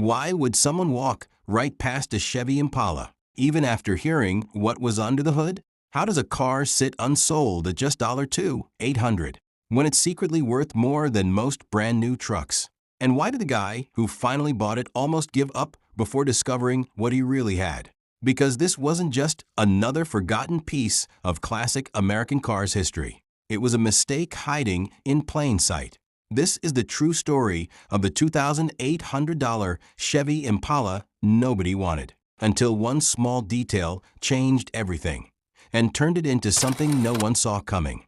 Why would someone walk right past a Chevy Impala, even after hearing what was under the hood? How does a car sit unsold at just $2,800 when it's secretly worth more than most brand new trucks? And why did the guy who finally bought it almost give up before discovering what he really had? Because this wasn't just another forgotten piece of classic American cars history. It was a mistake hiding in plain sight. This is the true story of the $2,800 Chevy Impala nobody wanted, until one small detail changed everything and turned it into something no one saw coming.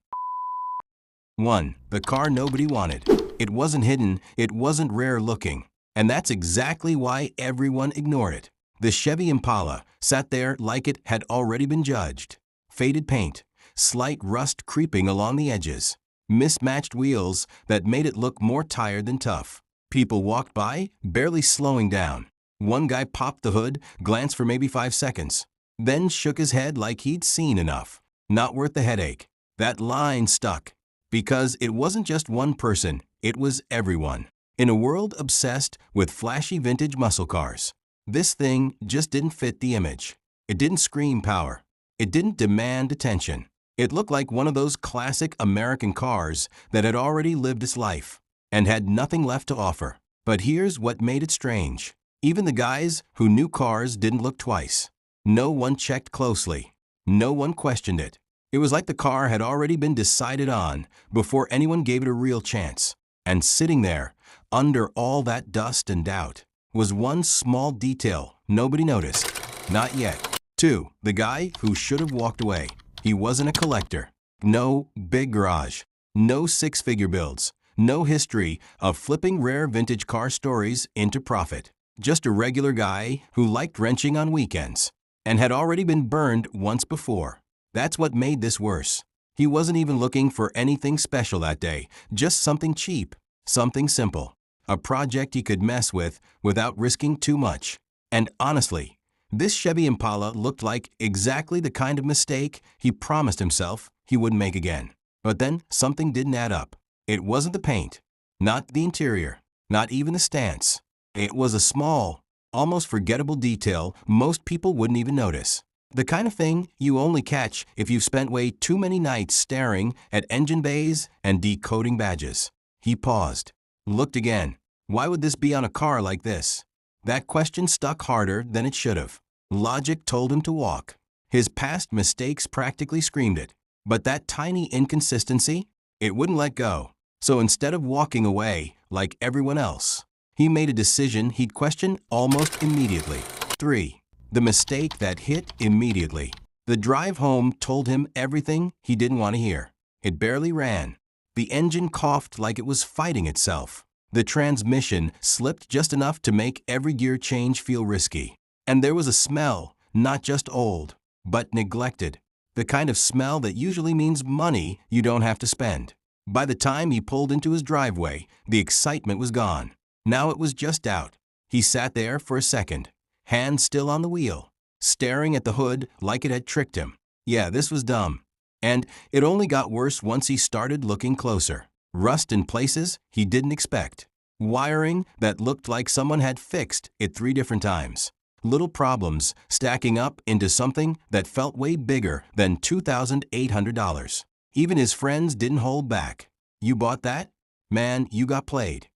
1. The car nobody wanted. It wasn't hidden, it wasn't rare looking, and that's exactly why everyone ignored it. The Chevy Impala sat there like it had already been judged. Faded paint, slight rust creeping along the edges, mismatched wheels that made it look more tired than tough. People walked by, barely slowing down. One guy popped the hood, glanced for maybe 5 seconds, then shook his head like he'd seen enough. Not worth the headache. That line stuck. Because it wasn't just one person, it was everyone. In a world obsessed with flashy vintage muscle cars, this thing just didn't fit the image. It didn't scream power. It didn't demand attention. It looked like one of those classic American cars that had already lived its life and had nothing left to offer. But here's what made it strange. Even the guys who knew cars didn't look twice. No one checked closely. No one questioned it. It was like the car had already been decided on before anyone gave it a real chance. And sitting there, under all that dust and doubt, was one small detail nobody noticed. Not yet. 2. The guy who should have walked away. He wasn't a collector. No big garage. No six-figure builds. No history of flipping rare vintage car stories into profit. Just a regular guy who liked wrenching on weekends and had already been burned once before. That's what made this worse. He wasn't even looking for anything special that day, just something cheap, something simple, a project he could mess with without risking too much. And honestly, this Chevy Impala looked like exactly the kind of mistake he promised himself he wouldn't make again. But then something didn't add up. It wasn't the paint, not the interior, not even the stance. It was a small, almost forgettable detail most people wouldn't even notice. The kind of thing you only catch if you've spent way too many nights staring at engine bays and decoding badges. He paused, looked again. Why would this be on a car like this? That question stuck harder than it should have. Logic told him to walk. His past mistakes practically screamed it. But that tiny inconsistency, it wouldn't let go. So instead of walking away like everyone else, he made a decision he'd question almost immediately. 3. The mistake that hit immediately. The drive home told him everything he didn't want to hear. It barely ran. The engine coughed like it was fighting itself. The transmission slipped just enough to make every gear change feel risky. And there was a smell, not just old, but neglected. The kind of smell that usually means money you don't have to spend. By the time he pulled into his driveway, the excitement was gone. Now it was just doubt. He sat there for a second, hand still on the wheel, staring at the hood like it had tricked him. Yeah, this was dumb. And it only got worse once he started looking closer. Rust in places he didn't expect. Wiring that looked like someone had fixed it 3 different times. Little problems stacking up into something that felt way bigger than $2,800. Even his friends didn't hold back. You bought that? Man, you got played.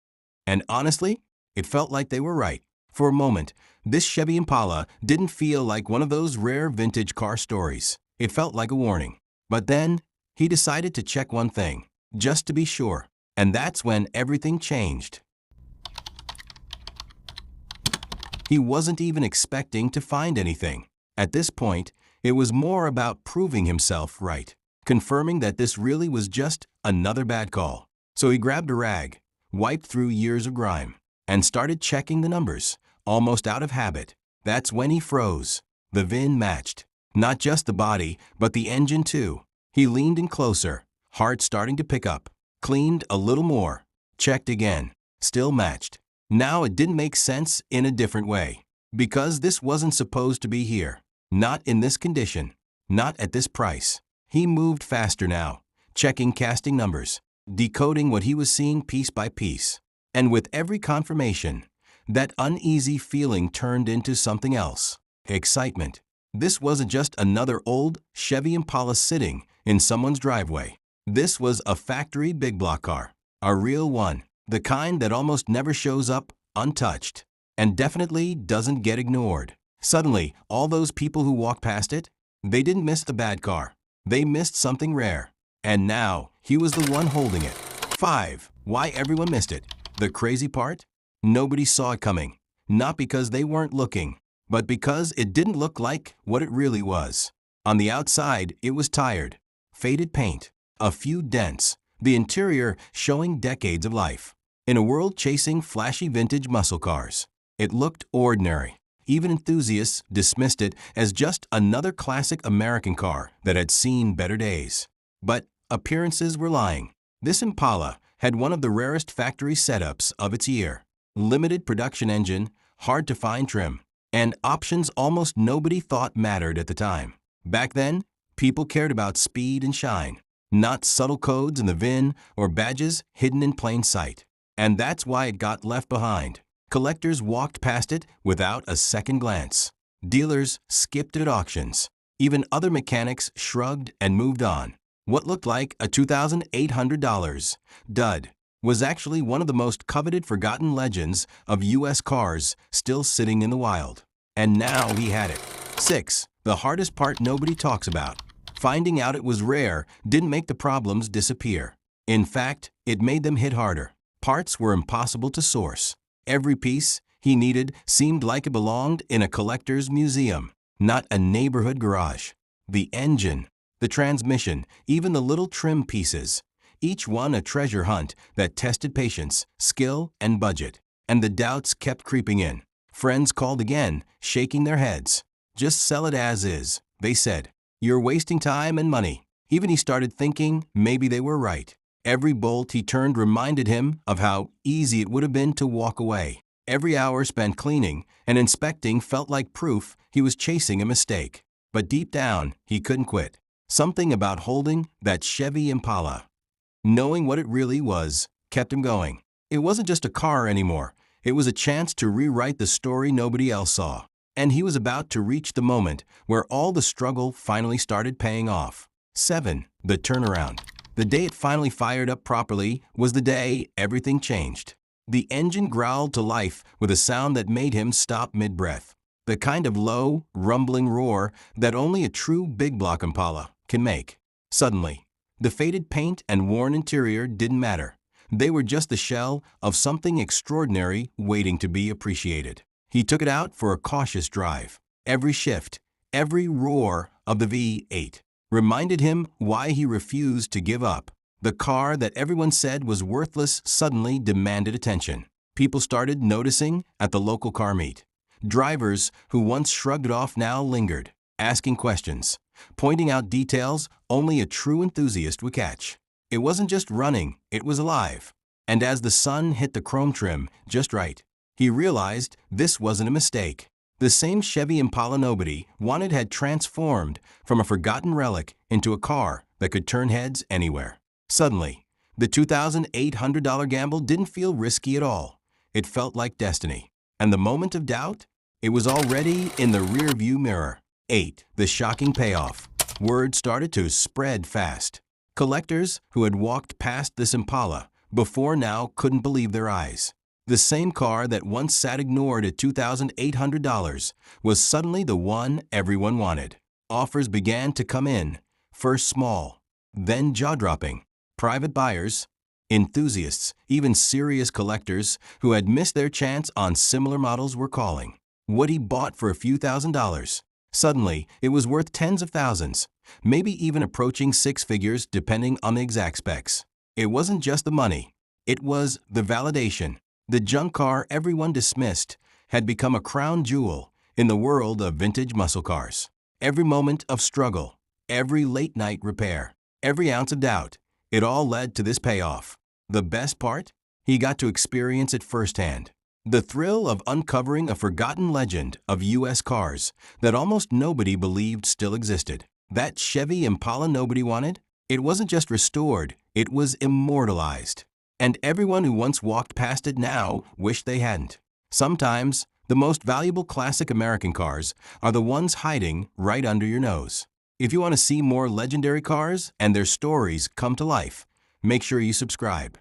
And honestly, it felt like they were right. For a moment, this Chevy Impala didn't feel like one of those rare vintage car stories. It felt like a warning. But then, he decided to check one thing, just to be sure. And that's when everything changed. He wasn't even expecting to find anything. At this point, it was more about proving himself right, confirming that this really was just another bad call. So he grabbed a rag, wiped through years of grime, and started checking the numbers, almost out of habit. That's when he froze. The VIN matched. Not just the body, but the engine too. He leaned in closer, heart starting to pick up. Cleaned a little more. Checked again. Still matched. Now it didn't make sense in a different way. Because this wasn't supposed to be here. Not in this condition. Not at this price. He moved faster now, checking casting numbers, decoding what he was seeing piece by piece. And with every confirmation, that uneasy feeling turned into something else: excitement. This wasn't just another old Chevy Impala sitting in someone's driveway. This was a factory big block car, a real one, the kind that almost never shows up untouched, and definitely doesn't get ignored. Suddenly, all those people who walked past it, they didn't miss the bad car. They missed something rare. And now, he was the one holding it. 5. Why everyone missed it. The crazy part? Nobody saw it coming. Not because they weren't looking, but because it didn't look like what it really was. On the outside, it was tired, faded paint, a few dents, the interior showing decades of life. In a world chasing flashy vintage muscle cars, it looked ordinary. Even enthusiasts dismissed it as just another classic American car that had seen better days. But appearances were lying. This Impala had one of the rarest factory setups of its year. Limited production engine, hard to find trim, and options almost nobody thought mattered at the time. Back then, people cared about speed and shine, not subtle codes in the VIN or badges hidden in plain sight. And that's why it got left behind. Collectors walked past it without a second glance. Dealers skipped it at auctions. Even other mechanics shrugged and moved on. What looked like a $2,800 dud was actually one of the most coveted forgotten legends of U.S. cars still sitting in the wild. And now he had it. 6. The hardest part nobody talks about. Finding out it was rare didn't make the problems disappear. In fact, it made them hit harder. Parts were impossible to source. Every piece he needed seemed like it belonged in a collector's museum, not a neighborhood garage. The engine, the transmission, even the little trim pieces, each one a treasure hunt that tested patience, skill, and budget. And the doubts kept creeping in. Friends called again, shaking their heads. Just sell it as is, they said. You're wasting time and money. Even he started thinking maybe they were right. Every bolt he turned reminded him of how easy it would have been to walk away. Every hour spent cleaning and inspecting felt like proof he was chasing a mistake. But deep down, he couldn't quit. Something about holding that Chevy Impala, knowing what it really was, kept him going. It wasn't just a car anymore. It was a chance to rewrite the story nobody else saw. And he was about to reach the moment where all the struggle finally started paying off. 7. The turnaround. The day it finally fired up properly was the day everything changed. The engine growled to life with a sound that made him stop mid-breath. The kind of low, rumbling roar that only a true big block Impala can make. Suddenly, the faded paint and worn interior didn't matter. They were just the shell of something extraordinary waiting to be appreciated. He took it out for a cautious drive. Every shift, every roar of the V8 reminded him why he refused to give up. The car that everyone said was worthless suddenly demanded attention. People started noticing at the local car meet. Drivers who once shrugged it off now lingered, asking questions, pointing out details only a true enthusiast would catch. It wasn't just running, it was alive. And as the sun hit the chrome trim just right, he realized this wasn't a mistake. The same Chevy Impala nobody wanted had transformed from a forgotten relic into a car that could turn heads anywhere. Suddenly, the $2,800 gamble didn't feel risky at all. It felt like destiny. And the moment of doubt? It was already in the rearview mirror. 8. The shocking payoff. Word started to spread fast. Collectors who had walked past this Impala before now couldn't believe their eyes. The same car that once sat ignored at $2,800 was suddenly the one everyone wanted. Offers began to come in, first small, then jaw-dropping. Private buyers, enthusiasts, even serious collectors who had missed their chance on similar models were calling. What he bought for a few $1,000s. Suddenly, it was worth tens of thousands, maybe even approaching six figures depending on the exact specs. It wasn't just the money. It was the validation. The junk car everyone dismissed had become a crown jewel in the world of vintage muscle cars. Every moment of struggle, every late-night repair, every ounce of doubt, it all led to this payoff. The best part? He got to experience it firsthand. The thrill of uncovering a forgotten legend of U.S. cars that almost nobody believed still existed. That Chevy Impala nobody wanted? It wasn't just restored, it was immortalized. And everyone who once walked past it now wished they hadn't. Sometimes, the most valuable classic American cars are the ones hiding right under your nose. If you want to see more legendary cars and their stories come to life, make sure you subscribe.